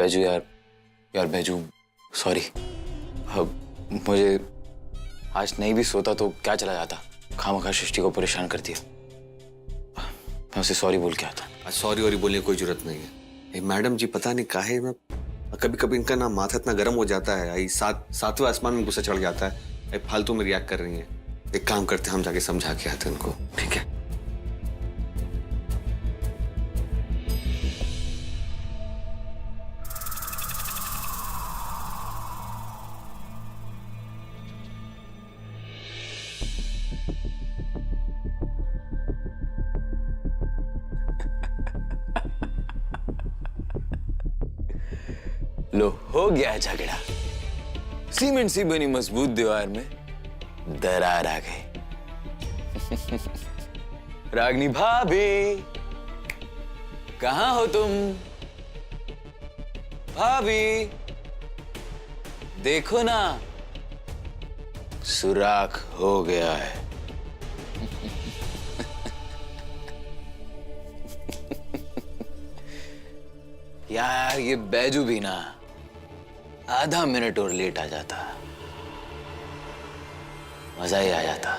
बैजू यार, बैजू सॉरी। मुझे आज नहीं भी सोता तो क्या चला जाता, खामखा सृष्टि को परेशान कर दिया। मैं उसे सॉरी बोल के आता। सॉरी वॉरी बोलने की कोई जरूरत नहीं है। मैडम जी पता नहीं काहे ना कभी कभी इनका ना माथा इतना गर्म हो जाता है, सातवें आसमान में गुस्सा चढ़ जाता है। फालतू में रिएक्ट कर रही है। एक काम करते हैं, हम जाके समझा के आते हैं उनको, ठीक है? लो हो गया झगड़ा। सीमेंट सी बनी मजबूत दीवार में दरार आ गई। रागनी भाभी, कहाँ हो तुम? भाभी देखो ना, सुराख हो गया है। यार ये बैजू भी ना आधा मिनट और लेट आ जाता, मजा ही आ जाता।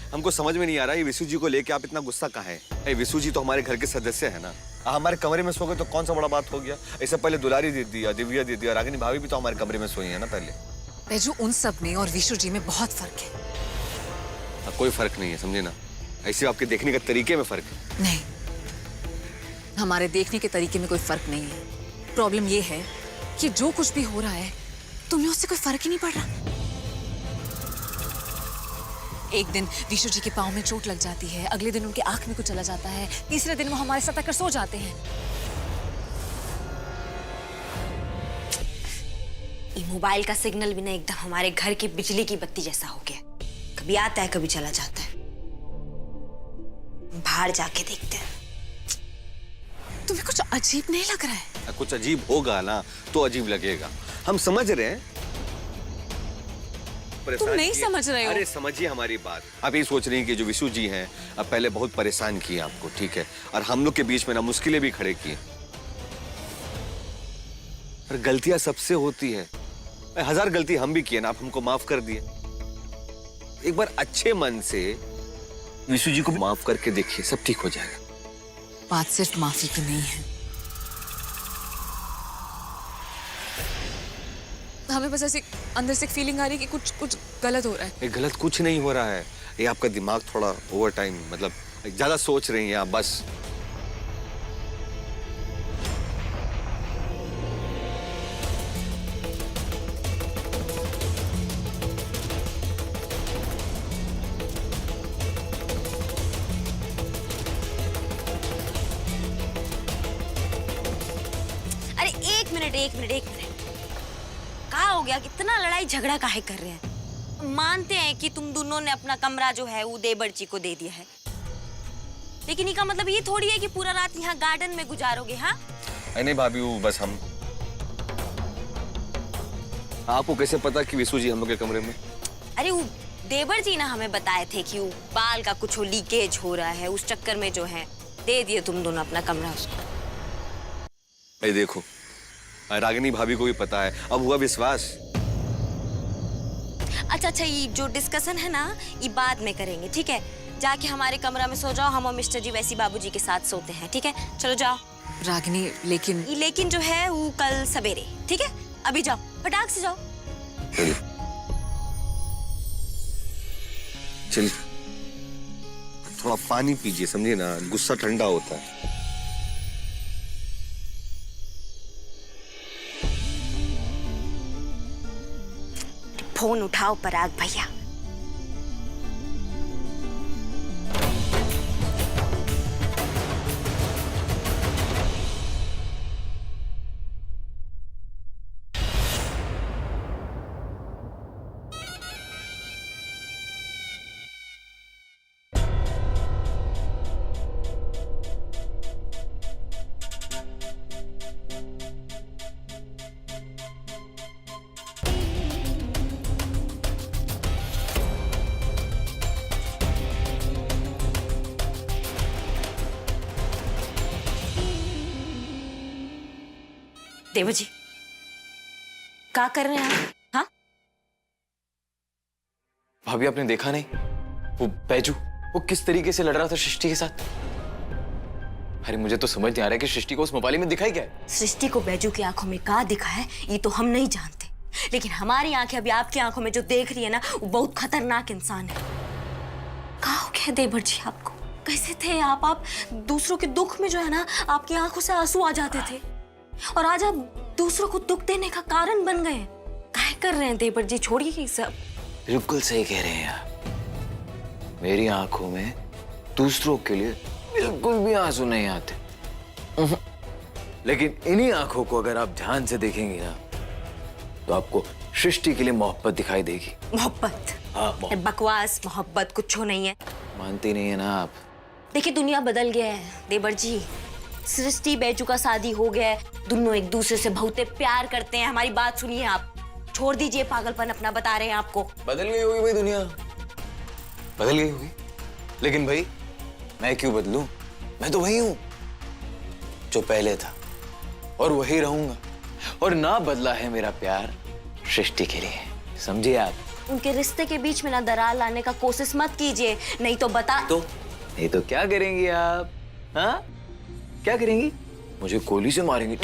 हमको समझ में नहीं आ रहा है विशु जी को लेके आप इतना गुस्सा कहाँ है? विशु जी तो हमारे घर के सदस्य है ना। हमारे कमरे में सो गए तो कौन सा बड़ा बात हो गया? इससे पहले दुलारी दे दिया, दिव्या दे दिया, रागिनी भाभी भी तो हमारे कमरे में सोई है ना पहले। बैजू उन सब में और विशु जी में बहुत फर्क है। कोई फर्क नहीं है, समझे ना? ऐसे आपके देखने के तरीके में फर्क है। नहीं, हमारे देखने के तरीके में कोई फर्क नहीं है। प्रॉब्लम ये है कि जो कुछ भी हो रहा है तुम्हें उससे कोई फर्क ही नहीं पड़ रहा। एक दिन विशु जी के पाँव में चोट लग जाती है, अगले दिन उनके आंख में कुछ चला जाता है, तीसरे दिन वो हमारे साथ आकर सो जाते हैं। ये मोबाइल का सिग्नल भी ना एकदम हमारे घर की बिजली की बत्ती जैसा हो गया, कभी आता है कभी चला जाता है। बाहर जाके देखते हैं। तुम्हें कुछ अजीब नहीं लग रहा है? कुछ अजीब होगा ना तो अजीब लगेगा, हम समझ रहे हैं। तुम नहीं समझ रहे हो। अरे समझिए हमारी बात। आप ये सोच रही हैं कि जो विशु जी हैं अब पहले बहुत परेशान किए आपको, ठीक है, और हम लोग के बीच में ना मुश्किलें भी खड़े किए। पर गलतियां सबसे होती है, 1000 गलती हम भी किए ना, आप हमको माफ कर दिए। एक बार अच्छे मन से विशु जी को माफ करके देखिए, सब ठीक हो जाएगा। बात सिर्फ माफी की नहीं है, हमें बस ऐसे अंदर से एक फीलिंग आ रही है कि कुछ गलत हो रहा है। ये गलत कुछ नहीं हो रहा है, ये आपका दिमाग थोड़ा ओवर टाइम, मतलब ज्यादा सोच रही हैं आप बस। अरे एक मिनट कहाँ हो गया? कितना लड़ाई झगड़ा काहे कर रहे हैं? मानते हैं कि तुम दोनों ने अपना कमरा जो है वो देवर्ची को दे दिया है, लेकिन इसका मतलब ये थोड़ी है कि पूरा रात यहाँ गार्डन में गुजारोगे। हाँ नहीं भाभी, वो बस हम। आपको कैसे पता कि विशु जी हम लोग के कमरे में? अरे वो देवर जी ना हमें बताए थे कि वो बाल का कुछ लीकेज हो रहा है, उस चक्कर में जो है दे दिए तुम दोनों अपना कमरा उसको। ये देखो, रागिनी भाभी को भी पता है, अब हुआ विश्वास। अच्छा, ये जो डिस्कशन है ना ये बाद में करेंगे, ठीक है? जाके हमारे कमरा में सो जाओ, हम और मिस्टर जी वैसी बाबूजी के साथ सोते हैं, ठीक है? चलो जाओ। रागिनी लेकिन जो है वो कल सवेरे, ठीक है? अभी जाओ, फटाक से जाओ। चलिए थोड़ा पानी पीजिए, समझिए ना, गुस्सा ठंडा होता है। फोन उठाओ पराग भैया। देवर जी, क्या कर रहे हैं आप? हाँ, भाभी आपने देखा नहीं वो बैजू वो किस तरीके से लड़ रहा था सृष्टि के साथ? अरे मुझे तो समझ नहीं आ रहा है कि सृष्टि को उस मोबाइल में दिखाई क्या है। सृष्टि को बैजू की आंखों में क्या दिखा है ये तो हम नहीं जानते, लेकिन हमारी आंखें अभी आपकी आंखों में जो देख रही है ना, वो बहुत खतरनाक इंसान है। क्या हो गया देवर जी आपको? कैसे थे आप दूसरों के दुख में जो है ना, आपकी आंखों से आंसू आ जाते थे, और आज आप दूसरों को दुख देने का कारण बन गए। क्या कर रहे हैं देवर जी? छोड़िए ये सब। बिल्कुल सही कह रहे हैं आप। मेरी आंखों में दूसरों के लिए बिल्कुल भी आंसू नहीं आते। लेकिन इन्हीं आंखों को अगर आप ध्यान से देखेंगे ना, तो आपको सृष्टि के लिए मोहब्बत दिखाई देगी। मोहब्बत? हाँ, मोहब्बत। बकवास, मोहब्बत कुछ नहीं है। मानती नहीं है ना आप? देखिए दुनिया बदल गया है देवर जी। सृष्टि बैजू का शादी हो गया है, दोनों एक दूसरे से बहुत प्यार करते हैं। हमारी बात सुनिए आप, छोड़ दीजिए पागलपन अपना, बता रहे हैं आपको। बदल गई होगी भाई, दुनिया बदल गई होगी, लेकिन भाई मैं क्यों बदलूं? मैं तो वही हूं जो पहले था और वही रहूंगा, और ना बदला है मेरा प्यार सृष्टि के लिए, समझिए आप। उनके रिश्ते के बीच में ना दरार लाने का कोशिश मत कीजिए, नहीं तो नहीं तो क्या करेंगी आप? हाँ, क्या करेंगी? मुझे गोली से मारेंगी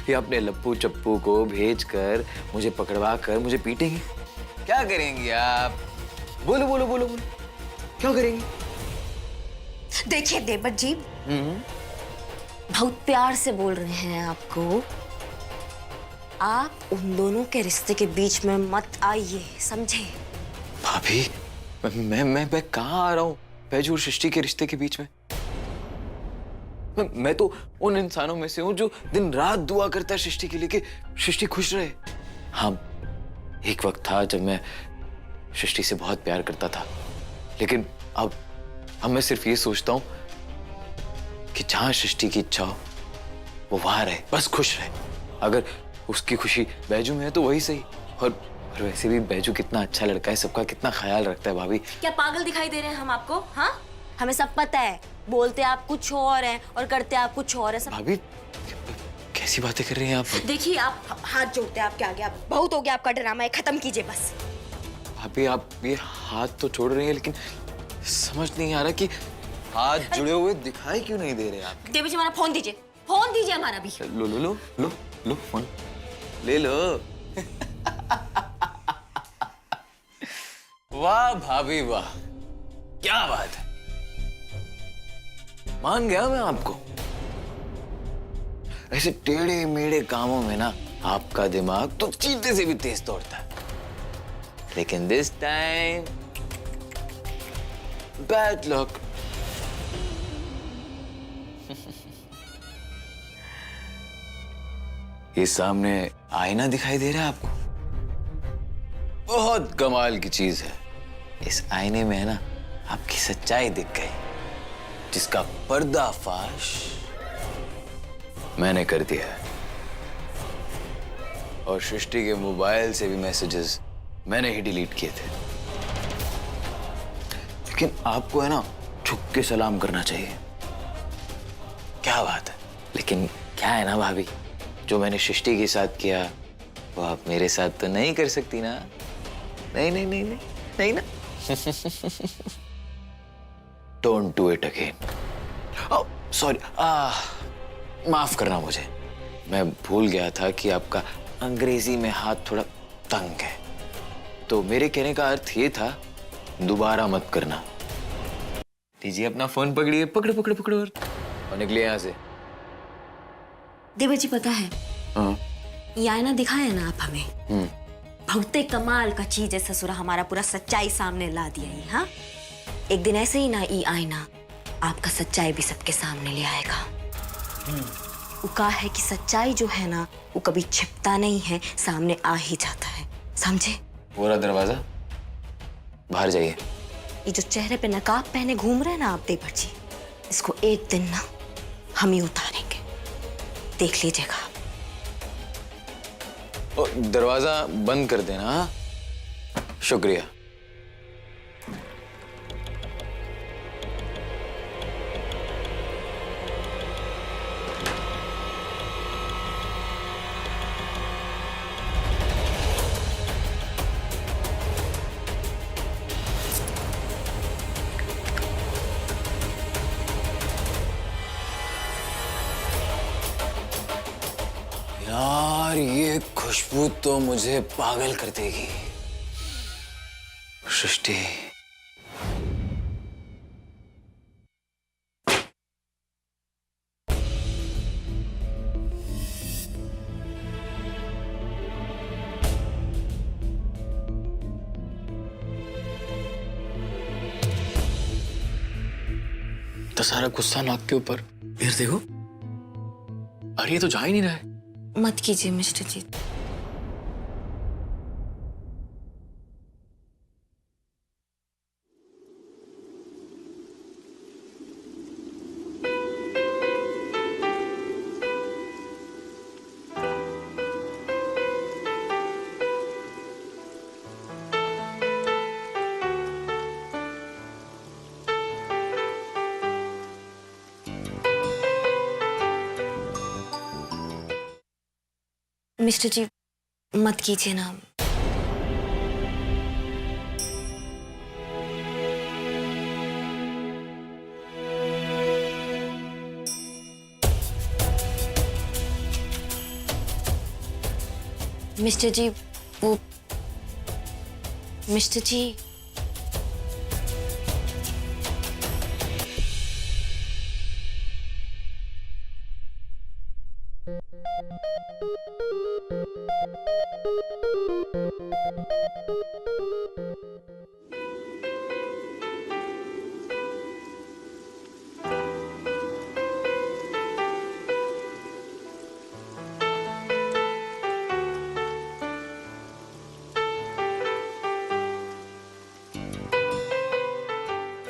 या अपने लप्पू चप्पू को भेजकर मुझे पकड़वा कर मुझे पीटेंगी? क्या करेंगी आप? बोलो बोलो बोलो बोलो, क्या करेंगी? देखिए देवर जी, बहुत प्यार से बोल रहे हैं आपको, आप उन दोनों के रिश्ते के बीच में मत आइए, समझे? भाभी मैं कहाँ आ रहा हूँ बैजू और सृष्टि के रिश्ते के बीच में? मैं तो उन इंसानों में से हूँ जो दिन रात दुआ करता है सृष्टि के लिए कि सृष्टि खुश रहे। हाँ, एक वक्त था जब मैं सृष्टि से बहुत प्यार करता था, लेकिन अब मैं सिर्फ ये सोचता हूँ कि जहां सृष्टि की इच्छा हो वो वहां रहे, बस खुश रहे। अगर उसकी खुशी बैजू में है तो वही सही। और वैसे भी बैजू कितना अच्छा लड़का है, सबका कितना ख्याल रखता है भाभी। क्या पागल दिखाई दे रहे हैं हम आपको? हाँ, हमें सब पता है, बोलते आप कुछ और हैं और करते आप कुछ और है। सब भाभी कैसी बातें कर रही हैं आप? देखिए आप हाथ जोड़ते हैं आपके आगे, आप बहुत हो गया आपका ड्रामा, है खत्म कीजिए बस। भाभी आप ये हाथ तो छोड़ रही हैं, लेकिन समझ नहीं आ रहा कि हाथ जुड़े हुए दिखाई क्यों नहीं दे रहे आप? देवी जी हमारा फोन दीजिए, फोन दीजिए हमारा भी। लो लो लो लो लो फोन ले लो। वाह भाभी वाह, क्या बात है, मान गया मैं आपको। ऐसे टेढ़े मेढ़े कामों में ना आपका दिमाग तो चीते से भी तेज दौड़ता है, लेकिन दिस टाइम बैड लक। ये सामने आईना दिखाई दे रहा है आपको? बहुत कमाल की चीज है। इस आईने में है ना आपकी सच्चाई दिख गई, जिसका पर्दाफाश मैंने कर दिया है। और सृष्टि के मोबाइल से भी मैसेजेस मैंने ही डिलीट किए थे। लेकिन आपको है ना झुक के सलाम करना चाहिए। क्या बात है। लेकिन क्या है ना भाभी, जो मैंने सृष्टि के साथ किया वो आप मेरे साथ तो नहीं कर सकती ना? नहीं नहीं नहीं नहीं नहीं ना। Don't do it again. Sorry, माफ करना मुझे, मैं भूल गया था कि आपका अंग्रेजी में हाथ थोड़ा तंग है, तो मेरे कहने का अर्थ ये था दोबारा मत करना। दीजिए अपना फोन, पकड़िए, पकड़ो पकड़ो पकड़ो और निकलिए यहाँ से। देवर जी पता है, हाँ। ये आईना दिखाया ना आप हमें, बहुत कमाल का चीज है ससुरा, हमारा पूरा सच्चाई सामने ला दिया ये। हाँ, एक दिन ऐसे ही ना ये आईना आपका सच्चाई भी सबके सामने ले आएगा। वो कहा है कि सच्चाई जो है ना वो कभी छिपता नहीं है, सामने आ ही जाता है, समझे? पूरा दरवाजा बाहर जाइए। ये जो चेहरे पे नकाब पहने घूम रहे हैं ना आप देवर जी, इसको एक दिन ना हम ही उतारेंगे, देख लीजिएगा आप। दरवाजा बंद कर देना। हाँ? शुक्रिया। ये खुशबू तो मुझे पागल कर देगी। सृष्टि, तो सारा गुस्सा नाक के ऊपर। फिर देखो, अरे ये तो जा ही नहीं रहा है। मत कीजिए मिस्टर जी। मिस्टर जी मत कीजिए ना। मिस्टर जी वो मिस्टर जी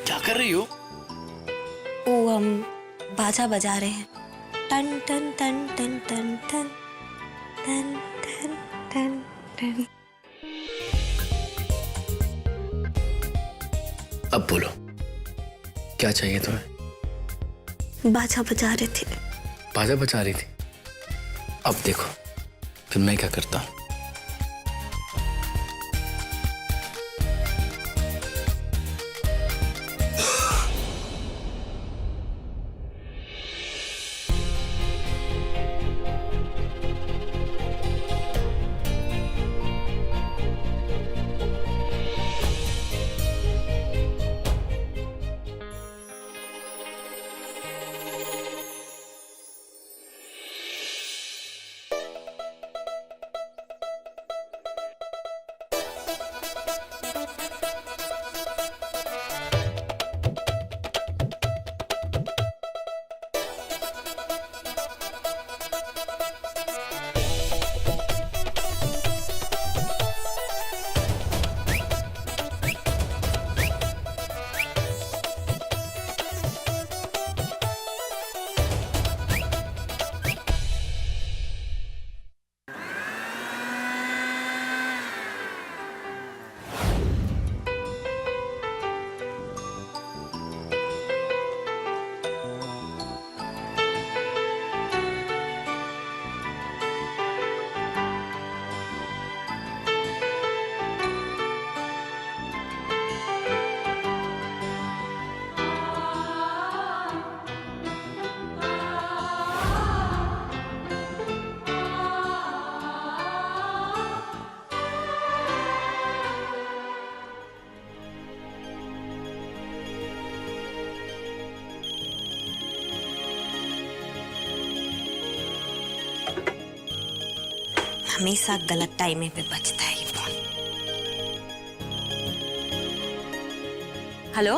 क्या कर रही हो? वो हम बाजा बजा रहे हैं। टन टन टन टन टन टन टन टन टन टन। अब बोलो, क्या चाहिए तुम्हें? बाजा बजा रहे थे। बाजा बजा रही थी। अब देखो फिर मैं क्या करता हूँ। हमेशा गलत टाइम पे बजता है ये फोन। हेलो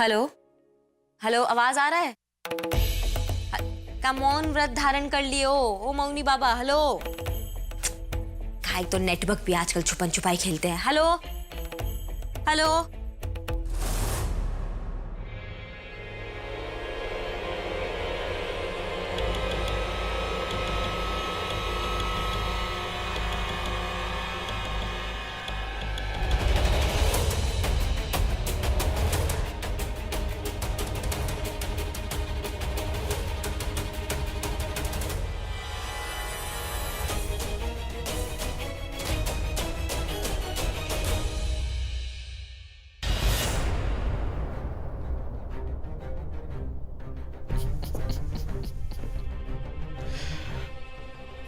हेलो हेलो, आवाज आ रहा है? का मौन व्रत धारण कर लियो ओ मौनी बाबा। हेलो, खाई तो नेटवर्क भी आजकल छुपन छुपाई खेलते हैं। हेलो हेलो,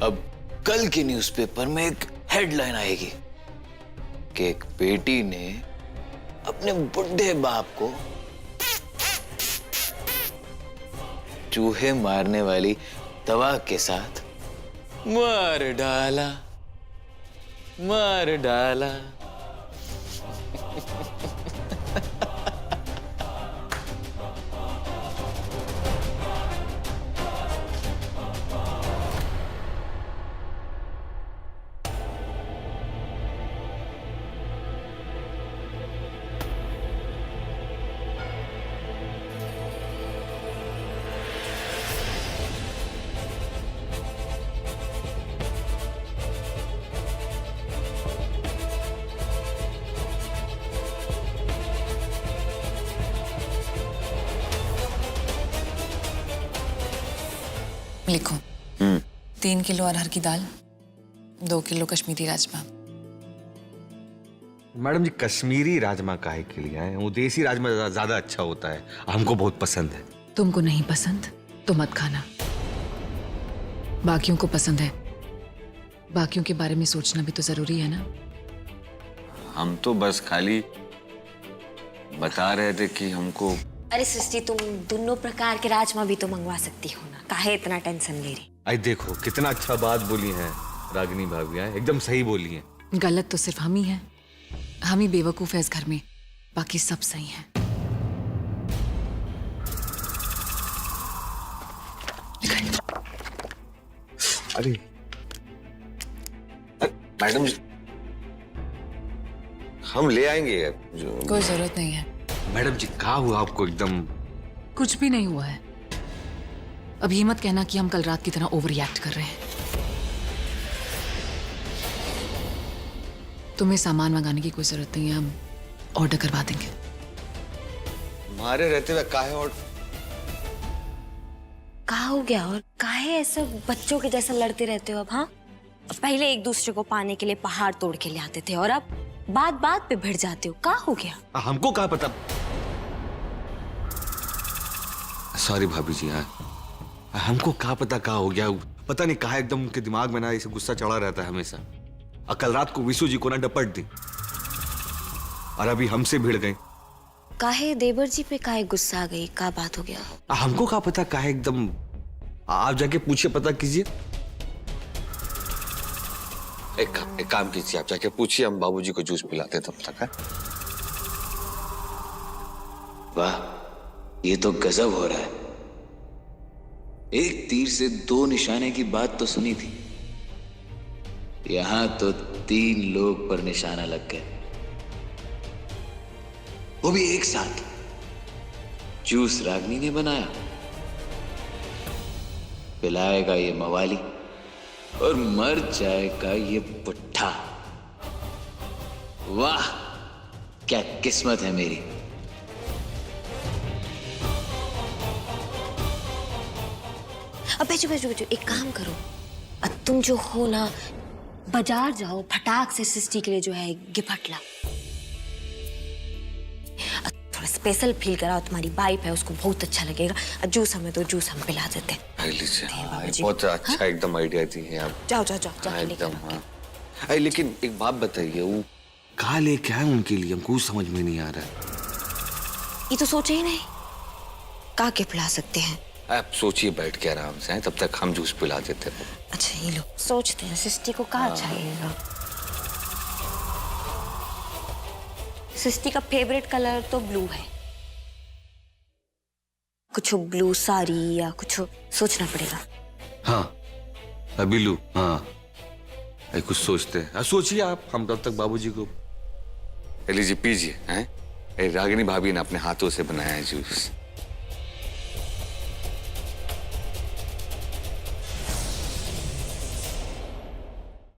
अब कल के न्यूज़पेपर में एक हेडलाइन आएगी कि एक बेटी ने अपने बुढ़े बाप को चूहे मारने वाली दवा के साथ मार डाला, मार डाला। लिखो 3 किलो अरहर की दाल, 2 किलो कश्मीरी राजमा। मैडम जी, कश्मीरी राजमा काहे के लिए आए? वो देसी राजमा ज्यादा अच्छा होता है, हमको बहुत पसंद है। तुमको नहीं पसंद तो मत खाना, बाकियों को पसंद है। बाकियों के बारे में सोचना भी तो जरूरी है ना। हम तो बस खाली बता रहे थे कि हमको। अरे सृष्टि, तुम दोनों प्रकार के राजमा भी तो मंगवा सकती हो ना, काहे इतना टेंशन ले रही? आई देखो कितना अच्छा बात बोली है रागिनी भाभी, एकदम सही बोली है। गलत तो सिर्फ हम ही हैं, हम ही बेवकूफ है इस घर में, बाकी सब सही हैं। अरे मैडम जी, हम ले आएंगे जो। कोई जरूरत नहीं है। मैडम जी, कहा हुआ आपको? एकदम कुछ भी नहीं हुआ है। अब ये मत कहना कि हम कल रात की तरह ओवर रिएक्ट कर रहे हैं। तुम्हें सामान मंगाने की कोई जरूरत नहीं है, हम ऑर्डर करवा देंगे। हमारे रहते हुए काहे और कहा हो गया? और काहे ऐसे बच्चों के जैसा लड़ते रहते हो अब? हाँ, पहले एक दूसरे को पाने के लिए पहाड़ तोड़ के ले आते थे और अब बात बात पे भिड़ जाते हो। क्या हो गया? हमको कहा पता। सॉरी भाभी जी, हाँ हमको कहा पता क्या हो गया। पता नहीं कहा एकदम उनके दिमाग में ना इसे गुस्सा चढ़ा रहता है हमेशा। कल रात को विशु जी को ना डपट दी और अभी हमसे भिड़ गए। काहे देवर जी पे काहे गुस्सा आ गई? क्या बात हो गया? हमको क्या पता काहे एकदम। आप जाके पूछिए, पता कीजिए। एक काम कीजिए, आप जाके पूछिए, हम बाबूजी को जूस पिलाते तब तक है। वाह, ये तो गजब हो रहा है। एक तीर से 2 निशाने की बात तो सुनी थी, यहां तो 3 लोग पर निशाना लग गए, वो भी एक साथ। जूस रागनी ने बनाया, पिलाएगा ये मवाली और मर जाएगा ये बुट्ठा। वाह, क्या किस्मत है मेरी। अब बेचो, एक काम करो, अब तुम जो हो ना, बाजार जाओ, फटाक से सृष्टि के लिए जो है गिफ्ट लाओ। थोड़ा स्पेशल फील कराओ, तुम्हारी वाइफ है, उसको बहुत अच्छा लगेगा। जूस हमें तो जूस हम पिला देते हैं। बहुत अच्छा एकदम आइडिया दी है आप। जाओ एकदम। हाँ, लेकिन एक बात बताइए, वो कहाँ लेके आए उनके लिए? हमको समझ में नहीं आ रहा है। ये तो सोचे ही नहीं, का के पिला सकते हैं। आप सोचिए बैठ के आराम से, तब तक हम जूस पिला देते हैं। अच्छा ये लो, सोचते हैं सृष्टि को क्या चाहिएगा। सृष्टि का फेवरेट कलर तो ब्लू है, कुछ ब्लू साड़ी या कुछ सोचना पड़ेगा। हाँ बिल्लू, हाँ कुछ सोचते हैं। सोचिए आप, हम तब तक बाबूजी को। लीजिए पीजिए। हैं रागिनी भाभी ने अपने हाथों से बनाया है जूस।